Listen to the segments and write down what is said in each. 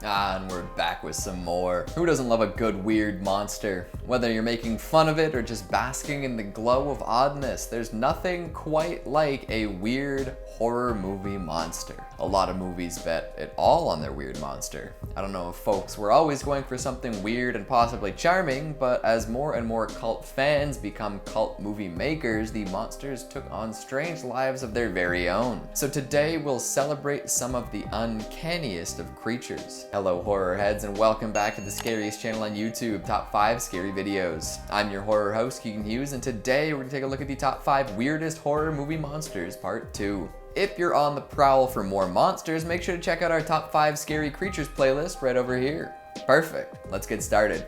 And we're back with some more. Who doesn't love a good weird monster? Whether you're making fun of it or just basking in the glow of oddness, there's nothing quite like a weird horror movie monster. A lot of movies bet it all on their weird monster. I don't know if folks were always going for something weird and possibly charming, but as more and more cult fans become cult movie makers, the monsters took on strange lives of their very own. So today we'll celebrate some of the uncanniest of creatures. Hello horror heads, and welcome back to the scariest channel on YouTube, Top 5 Scary Videos. I'm your horror host, Keegan Hughes, and today we're gonna take a look at the top 5 weirdest horror movie monsters, part 2. If you're on the prowl for more monsters, make sure to check out our top 5 scary creatures playlist right over here. Perfect, let's get started.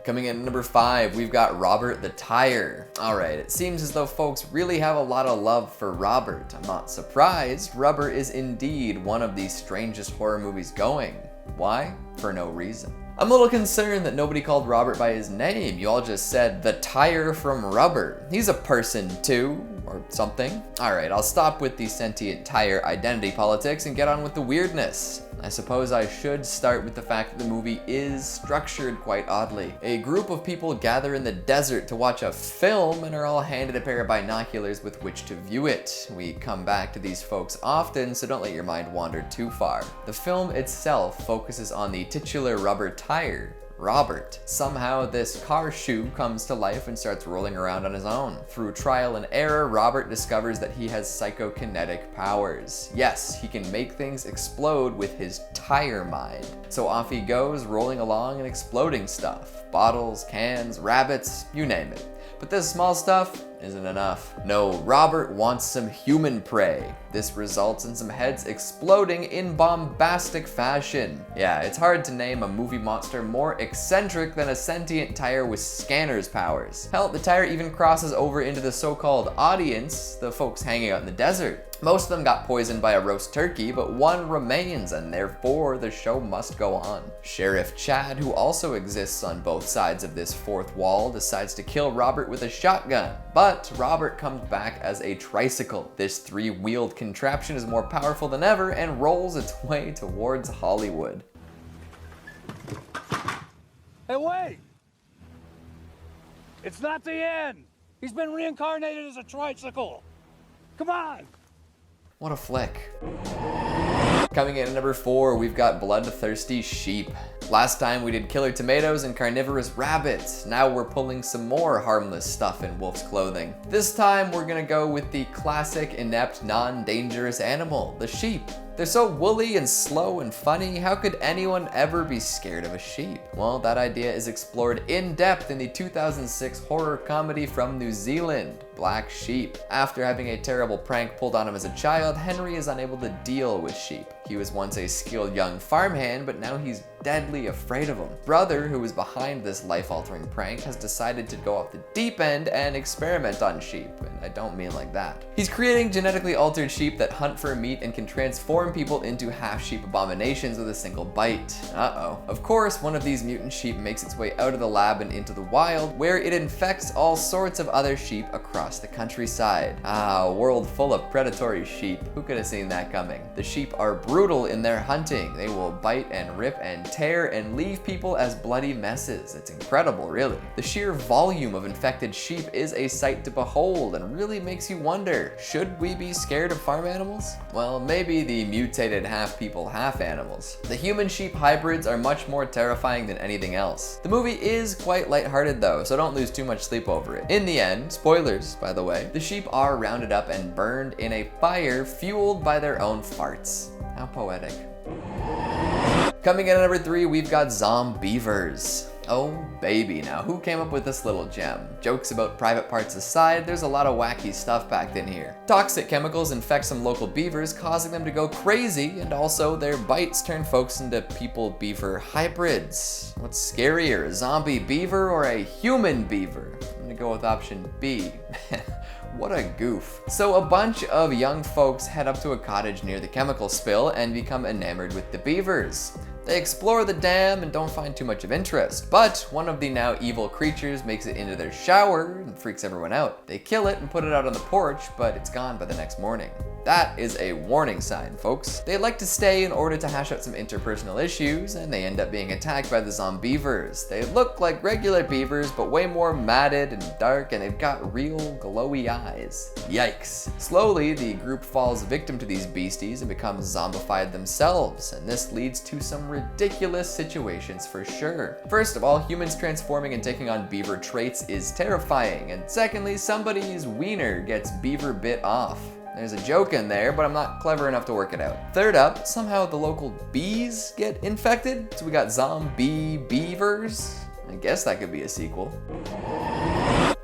Coming in at number 5, we've got Robert the Tire. Alright, it seems as though folks really have a lot of love for Robert. I'm not surprised. Rubber is indeed one of the strangest horror movies going. Why? For no reason. I'm a little concerned that nobody called Robert by his name. You all just said the tire from Rubber. He's a person too, or something. Alright, I'll stop with the sentient tire identity politics and get on with the weirdness. I suppose I should start with the fact that the movie is structured quite oddly. A group of people gather in the desert to watch a film and are all handed a pair of binoculars with which to view it. We come back to these folks often, so don't let your mind wander too far. The film itself focuses on the titular rubber tire, Robert. Somehow this car shoe comes to life and starts rolling around on his own. Through trial and error, Robert discovers that he has psychokinetic powers. Yes, he can make things explode with his tire mind. So off he goes, rolling along and exploding stuff. Bottles, cans, rabbits, you name it. But this small stuff isn't enough. No, Robert wants some human prey. This results in some heads exploding in bombastic fashion. Yeah, it's hard to name a movie monster more eccentric than a sentient tire with scanner's powers. Hell, the tire even crosses over into the so-called audience, the folks hanging out in the desert. Most of them got poisoned by a roast turkey, but one remains, and therefore the show must go on. Sheriff Chad, who also exists on both sides of this fourth wall, decides to kill Robert with a shotgun, but Robert comes back as a tricycle. This three-wheeled contraption is more powerful than ever and rolls its way towards Hollywood. Hey, wait! It's not the end! He's been reincarnated as a tricycle! Come on! What a flick. Coming in at number 4, we've got Bloodthirsty Sheep. Last time we did killer tomatoes and carnivorous rabbits. Now we're pulling some more harmless stuff in wolf's clothing. This time we're gonna go with the classic, inept, non-dangerous animal, the sheep. They're so woolly and slow and funny, how could anyone ever be scared of a sheep? Well, that idea is explored in depth in the 2006 horror comedy from New Zealand, Black Sheep. After having a terrible prank pulled on him as a child, Henry is unable to deal with sheep. He was once a skilled young farmhand, but now he's deadly afraid of them. Brother, who was behind this life-altering prank, has decided to go off the deep end and experiment on sheep, and I don't mean like that. He's creating genetically altered sheep that hunt for meat and can transform people into half-sheep abominations with a single bite. Uh-oh. Of course, one of these mutant sheep makes its way out of the lab and into the wild, where it infects all sorts of other sheep across the countryside. Ah, a world full of predatory sheep. Who could have seen that coming? The sheep are brutal in their hunting. They will bite and rip and tear and leave people as bloody messes. It's incredible, really. The sheer volume of infected sheep is a sight to behold and really makes you wonder, should we be scared of farm animals? Well, maybe the mutated half people, half animals. The human sheep hybrids are much more terrifying than anything else. The movie is quite lighthearted though, so don't lose too much sleep over it. In the end, spoilers by the way, the sheep are rounded up and burned in a fire fueled by their own farts. How poetic. Coming in at number 3, we've got Beavers. Oh baby, now who came up with this little gem? Jokes about private parts aside, there's a lot of wacky stuff packed in here. Toxic chemicals infect some local beavers, causing them to go crazy, and also their bites turn folks into people-beaver hybrids. What's scarier, a zombie beaver or a human beaver? I'm gonna go with option B. What a goof. So a bunch of young folks head up to a cottage near the chemical spill and become enamored with the beavers. They explore the dam and don't find too much of interest, but one of the now evil creatures makes it into their shower and freaks everyone out. They kill it and put it out on the porch, but it's gone by the next morning. That is a warning sign, folks. They like to stay in order to hash out some interpersonal issues, and they end up being attacked by the Zombeavers. They look like regular beavers, but way more matted and dark, and they've got real glowy eyes. Yikes. Slowly, the group falls victim to these beasties and becomes zombified themselves, and this leads to some ridiculous situations for sure. First of all, humans transforming and taking on beaver traits is terrifying, and secondly, somebody's wiener gets beaver bit off. There's a joke in there, but I'm not clever enough to work it out. Third up, somehow the local bees get infected, so we got zombie beavers. I guess that could be a sequel.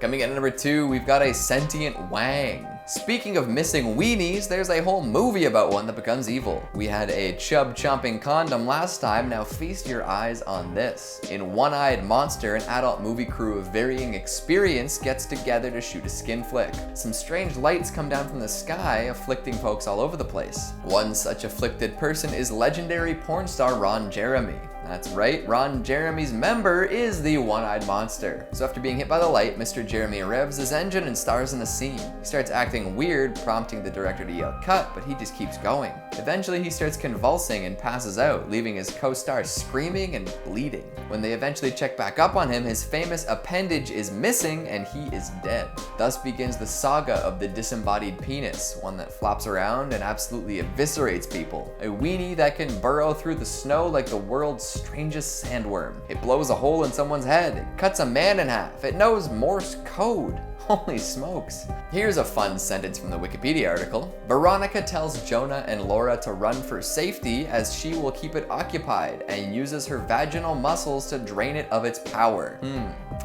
Coming in at number 2, we've got a sentient wang. Speaking of missing weenies, there's a whole movie about one that becomes evil. We had a chub-chomping condom last time, now feast your eyes on this. In One-Eyed Monster, an adult movie crew of varying experience gets together to shoot a skin flick. Some strange lights come down from the sky, afflicting folks all over the place. One such afflicted person is legendary porn star Ron Jeremy. That's right, Ron Jeremy's member is the One-Eyed Monster. So after being hit by the light, Mr. Jeremy revs his engine and stars in the scene. He starts acting weird, prompting the director to yell cut, but he just keeps going. Eventually he starts convulsing and passes out, leaving his co-star screaming and bleeding. When they eventually check back up on him, his famous appendage is missing and he is dead. Thus begins the saga of the disembodied penis, one that flops around and absolutely eviscerates people. A weenie that can burrow through the snow like the world's strangest sandworm. It blows a hole in someone's head. It cuts a man in half. It knows Morse code. Holy smokes. Here's a fun sentence from the Wikipedia article. Veronica tells Jonah and Laura to run for safety as she will keep it occupied and uses her vaginal muscles to drain it of its power.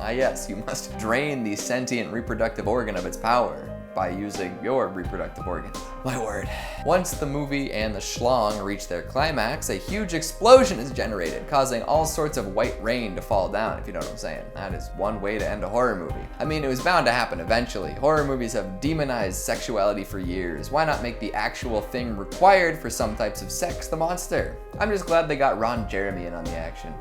Ah yes, you must drain the sentient reproductive organ of its power by using your reproductive organs. My word. Once the movie and the schlong reach their climax, a huge explosion is generated, causing all sorts of white rain to fall down, if you know what I'm saying. That is one way to end a horror movie. I mean, it was bound to happen eventually. Horror movies have demonized sexuality for years. Why not make the actual thing required for some types of sex the monster? I'm just glad they got Ron Jeremy in on the action.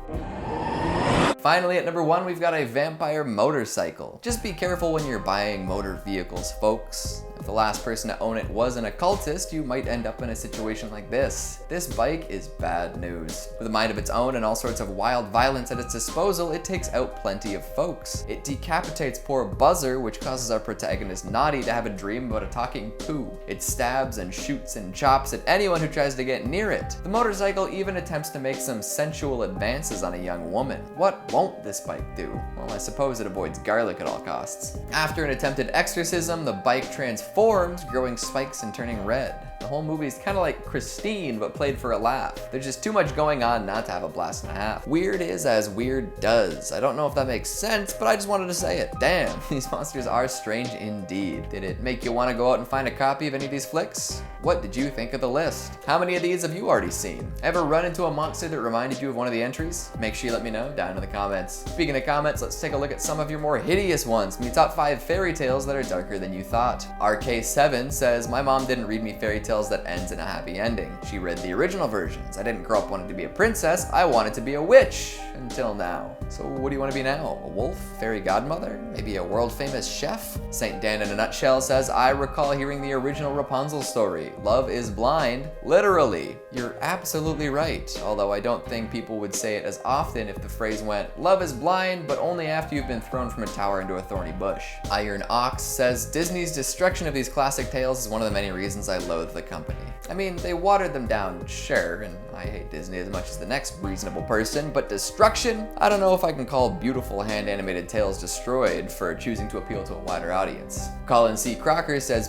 Finally, at number 1, we've got a vampire motorcycle. Just be careful when you're buying motor vehicles, folks. If the last person to own it was an occultist, you might end up in a situation like this. This bike is bad news. With a mind of its own and all sorts of wild violence at its disposal, it takes out plenty of folks. It decapitates poor Buzzer, which causes our protagonist Naughty to have a dream about a talking poo. It stabs and shoots and chops at anyone who tries to get near it. The motorcycle even attempts to make some sensual advances on a young woman. What won't this bike do? Well, I suppose it avoids garlic at all costs. After an attempted exorcism, the bike transforms, growing spikes and turning red. The whole movie is kind of like Christine, but played for a laugh. There's just too much going on not to have a blast and a half. Weird is as weird does. I don't know if that makes sense, but I just wanted to say it. Damn, these monsters are strange indeed. Did it make you want to go out and find a copy of any of these flicks? What did you think of the list? How many of these have you already seen? Ever run into a monster that reminded you of one of the entries? Make sure you let me know down in the comments. Speaking of comments, let's take a look at some of your more hideous ones. Me top 5 fairy tales that are darker than you thought. RK7 says, my mom didn't read me fairy tales that ends in a happy ending. She read the original versions. I didn't grow up wanting to be a princess. I wanted to be a witch. Until now. So what do you want to be now? A wolf? Fairy godmother? Maybe a world famous chef? Saint Dan in a nutshell says, I recall hearing the original Rapunzel story. Love is blind. Literally. You're absolutely right. Although I don't think people would say it as often if the phrase went, love is blind, but only after you've been thrown from a tower into a thorny bush. Iron Ox says, Disney's destruction of these classic tales is one of the many reasons I loathe the company. I mean, they watered them down, sure, and I hate Disney as much as the next reasonable person, but destruction? I don't know if I can call beautiful hand-animated tales destroyed for choosing to appeal to a wider audience. Colin C. Crocker says,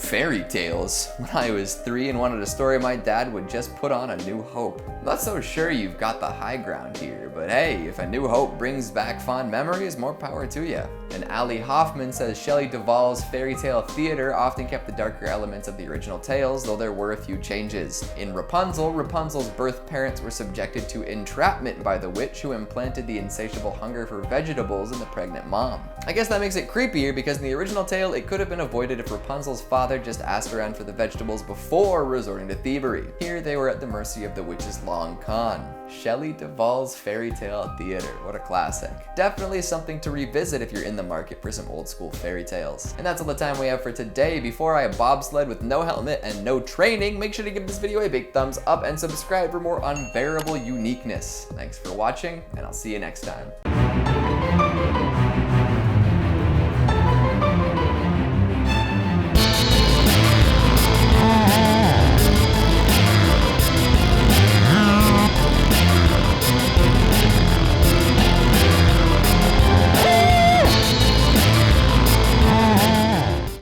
fairy tales. When I was 3 and wanted a story, my dad would just put on A New Hope. I'm not so sure you've got the high ground here, but hey, if A New Hope brings back fond memories, more power to you. And Ali Hoffman says Shelley Duvall's fairy tale theater often kept the darker elements of the original tales, though there were a few changes. In Rapunzel, Rapunzel's birth parents were subjected to entrapment by the witch who implanted the insatiable hunger for vegetables in the pregnant mom. I guess that makes it creepier because in the original tale, it could have been avoided if Rapunzel's father just asked around for the vegetables before resorting to thievery. Here they were at the mercy of the witch's long con. Shelley Duvall's fairy tale theater, what a classic. Definitely something to revisit if you're in the market for some old school fairy tales. And that's all the time we have for today. Before I bobsled with no helmet and and no training, make sure to give this video a big thumbs up and subscribe for more unbearable uniqueness. Thanks for watching, and I'll see you next time.